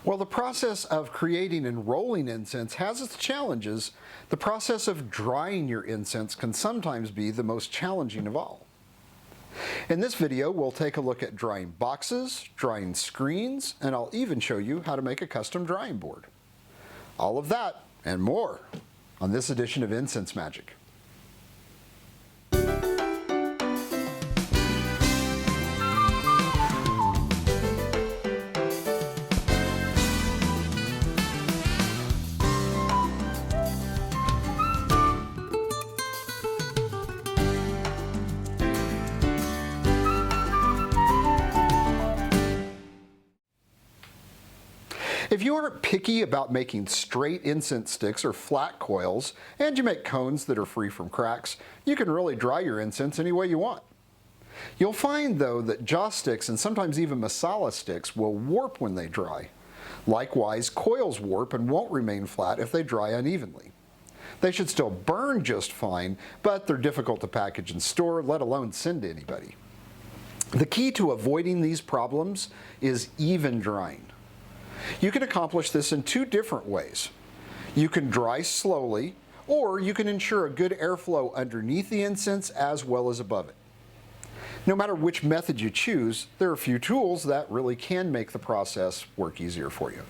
While the process of creating and rolling incense has its challenges, the process of drying your incense can sometimes be the most challenging of all. In this video, we'll take a look at drying boxes, drying screens, and I'll even show you how to make a custom drying board. All of that and more on this edition of Incense Magic. If you aren't picky about making straight incense sticks or flat coils, and you make cones that are free from cracks, you can really dry your incense any way you want. You'll find, though, that joss sticks and sometimes even masala sticks will warp when they dry. Likewise, coils warp and won't remain flat if they dry unevenly. They should still burn just fine, but they're difficult to package and store, let alone send to anybody. The key to avoiding these problems is even drying. You can accomplish this in two different ways. You can dry slowly, or you can ensure a good airflow underneath the incense as well as above it. No matter which method you choose, there are a few tools that really can make the process work easier for you.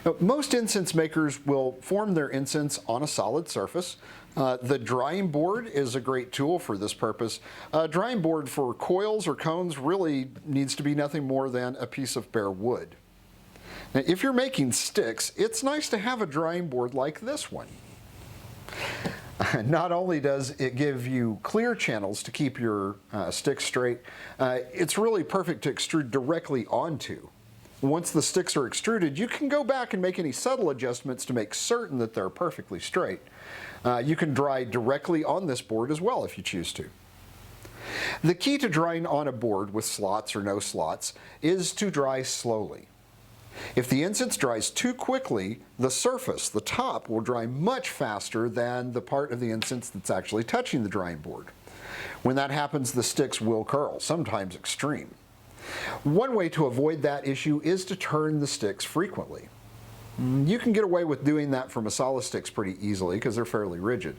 Now, most incense makers will form their incense on a solid surface. The drying board is a great tool for this purpose. A drying board for coils or cones really needs to be nothing more than a piece of bare wood. Now, if you're making sticks, it's nice to have a drying board like this one. Not only does it give you clear channels to keep your sticks straight, it's really perfect to extrude directly onto. Once the sticks are extruded, you can go back and make any subtle adjustments to make certain that they're perfectly straight. You can dry directly on this board as well if you choose to. The key to drying on a board with slots or no slots is to dry slowly. If the incense dries too quickly, the surface, the top, will dry much faster than the part of the incense that's actually touching the drying board. When that happens, the sticks will curl, sometimes extreme. One way to avoid that issue is to turn the sticks frequently. You can get away with doing that for masala sticks pretty easily because they're fairly rigid.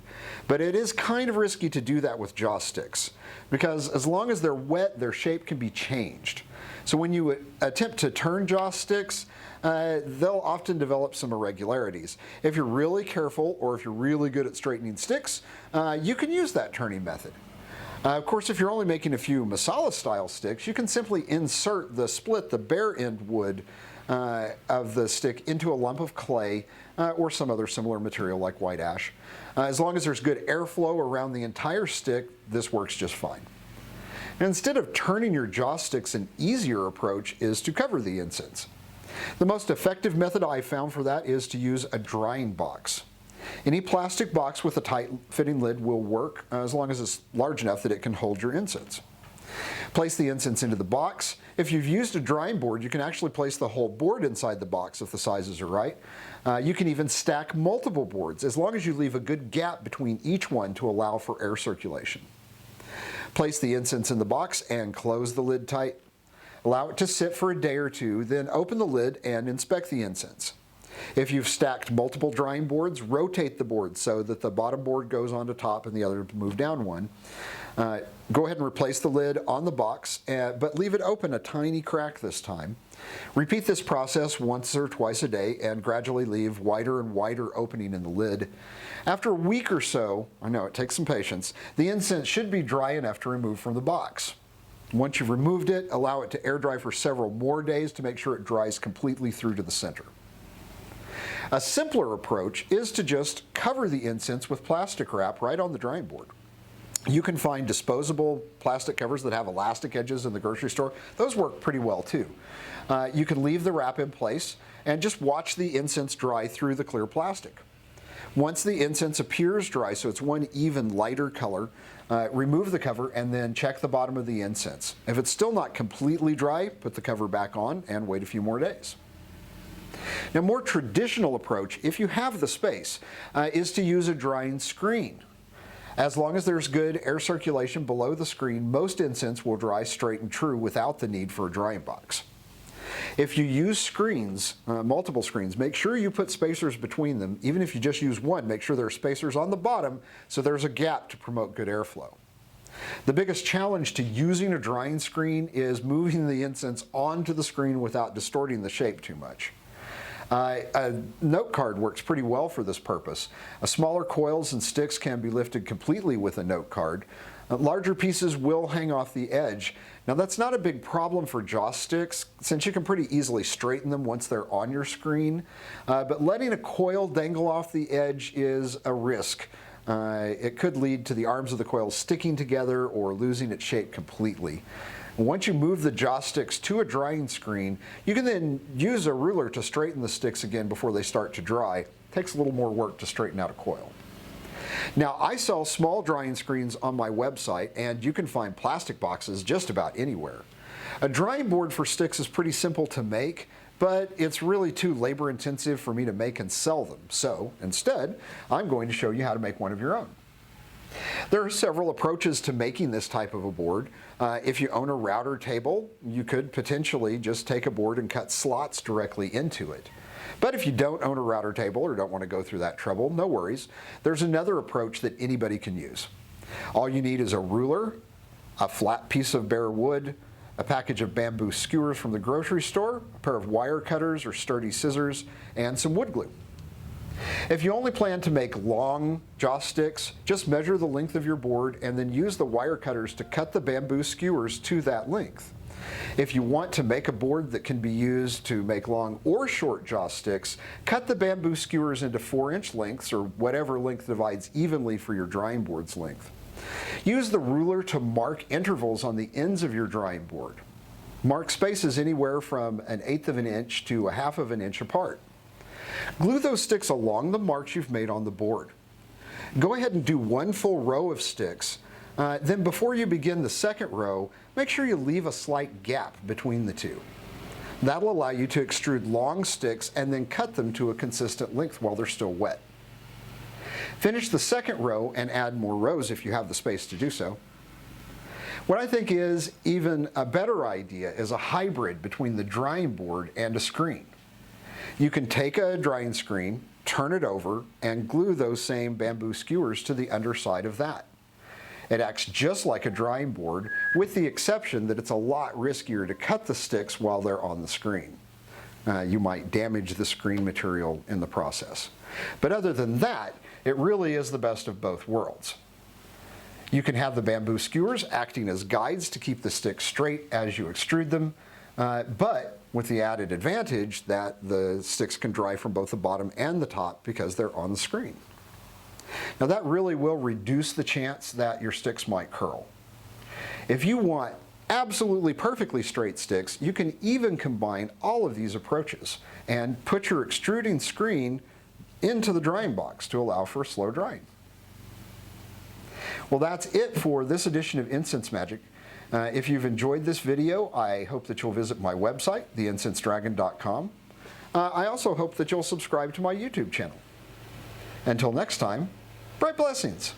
But it is kind of risky to do that with joss sticks because as long as they're wet, their shape can be changed. So when you attempt to turn joss sticks, they'll often develop some irregularities. If you're really careful or if you're really good at straightening sticks, you can use that turning method. Of course, if you're only making a few masala style sticks, you can simply split the bare end wood of the stick into a lump of clay or some other similar material like white ash. As long as there's good airflow around the entire stick, this works just fine. And instead of turning your joss sticks, an easier approach is to cover the incense. The most effective method I found for that is to use a drying box. Any plastic box with a tight fitting lid will work as long as it's large enough that it can hold your incense. Place the incense into the box. If you've used a drying board, you can actually place the whole board inside the box if the sizes are right. You can even stack multiple boards as long as you leave a good gap between each one to allow for air circulation. Place the incense in the box and close the lid tight. Allow it to sit for a day or two, then open the lid and inspect the incense. If you've stacked multiple drying boards, rotate the board so that the bottom board goes onto top and the other move down one. Go ahead and replace the lid on the box, but leave it open a tiny crack this time. Repeat this process once or twice a day and gradually leave wider and wider opening in the lid. After a week or so, I know it takes some patience, the incense should be dry enough to remove from the box. Once you've removed it, allow it to air dry for several more days to make sure it dries completely through to the center. A simpler approach is to just cover the incense with plastic wrap right on the drying board. You can find disposable plastic covers that have elastic edges in the grocery store. Those work pretty well too. You can leave the wrap in place and just watch the incense dry through the clear plastic. Once the incense appears dry, so it's one even lighter color, remove the cover and then check the bottom of the incense. If it's still not completely dry, put the cover back on and wait a few more days. Now, a more traditional approach, if you have the space, is to use a drying screen. As long as there's good air circulation below the screen, most incense will dry straight and true without the need for a drying box. If you use screens, multiple screens, make sure you put spacers between them. Even if you just use one, make sure there are spacers on the bottom so there's a gap to promote good airflow. The biggest challenge to using a drying screen is moving the incense onto the screen without distorting the shape too much. A note card works pretty well for this purpose. Smaller coils and sticks can be lifted completely with a note card. Larger pieces will hang off the edge. Now that's not a big problem for joss sticks since you can pretty easily straighten them once they're on your screen, but letting a coil dangle off the edge is a risk. It could lead to the arms of the coil sticking together or losing its shape completely. Once you move the joss sticks to a drying screen, you can then use a ruler to straighten the sticks again before they start to dry. It takes a little more work to straighten out a coil. Now, I sell small drying screens on my website, and you can find plastic boxes just about anywhere. A drying board for sticks is pretty simple to make, but it's really too labor intensive for me to make and sell them. So instead, I'm going to show you how to make one of your own. There are several approaches to making this type of a board. If you own a router table, you could potentially just take a board and cut slots directly into it. But if you don't own a router table or don't want to go through that trouble, no worries. There's another approach that anybody can use. All you need is a ruler, a flat piece of bare wood, a package of bamboo skewers from the grocery store, a pair of wire cutters or sturdy scissors, and some wood glue. If you only plan to make long joss sticks, just measure the length of your board and then use the wire cutters to cut the bamboo skewers to that length. If you want to make a board that can be used to make long or short joss sticks, cut the bamboo skewers into 4-inch lengths or whatever length divides evenly for your drying board's length. Use the ruler to mark intervals on the ends of your drying board. Mark spaces anywhere from 1/8 of an inch to 1/2 of an inch apart. Glue those sticks along the marks you've made on the board. Go ahead and do one full row of sticks. Then before you begin the second row, make sure you leave a slight gap between the two. That'll allow you to extrude long sticks and then cut them to a consistent length while they're still wet. Finish the second row and add more rows if you have the space to do so. What I think is even a better idea is a hybrid between the drying board and a screen. You can take a drying screen, turn it over, and glue those same bamboo skewers to the underside of that. It acts just like a drying board, with the exception that it's a lot riskier to cut the sticks while they're on the screen. You might damage the screen material in the process. But other than that, it really is the best of both worlds. You can have the bamboo skewers acting as guides to keep the sticks straight as you extrude them, but with the added advantage that the sticks can dry from both the bottom and the top because they're on the screen. Now that really will reduce the chance that your sticks might curl. If you want absolutely perfectly straight sticks, you can even combine all of these approaches and put your extruding screen into the drying box to allow for slow drying. Well, that's it for this edition of Incense Magic. If you've enjoyed this video, I hope that you'll visit my website, theincensedragon.com. I also hope that you'll subscribe to my YouTube channel. Until next time, bright blessings.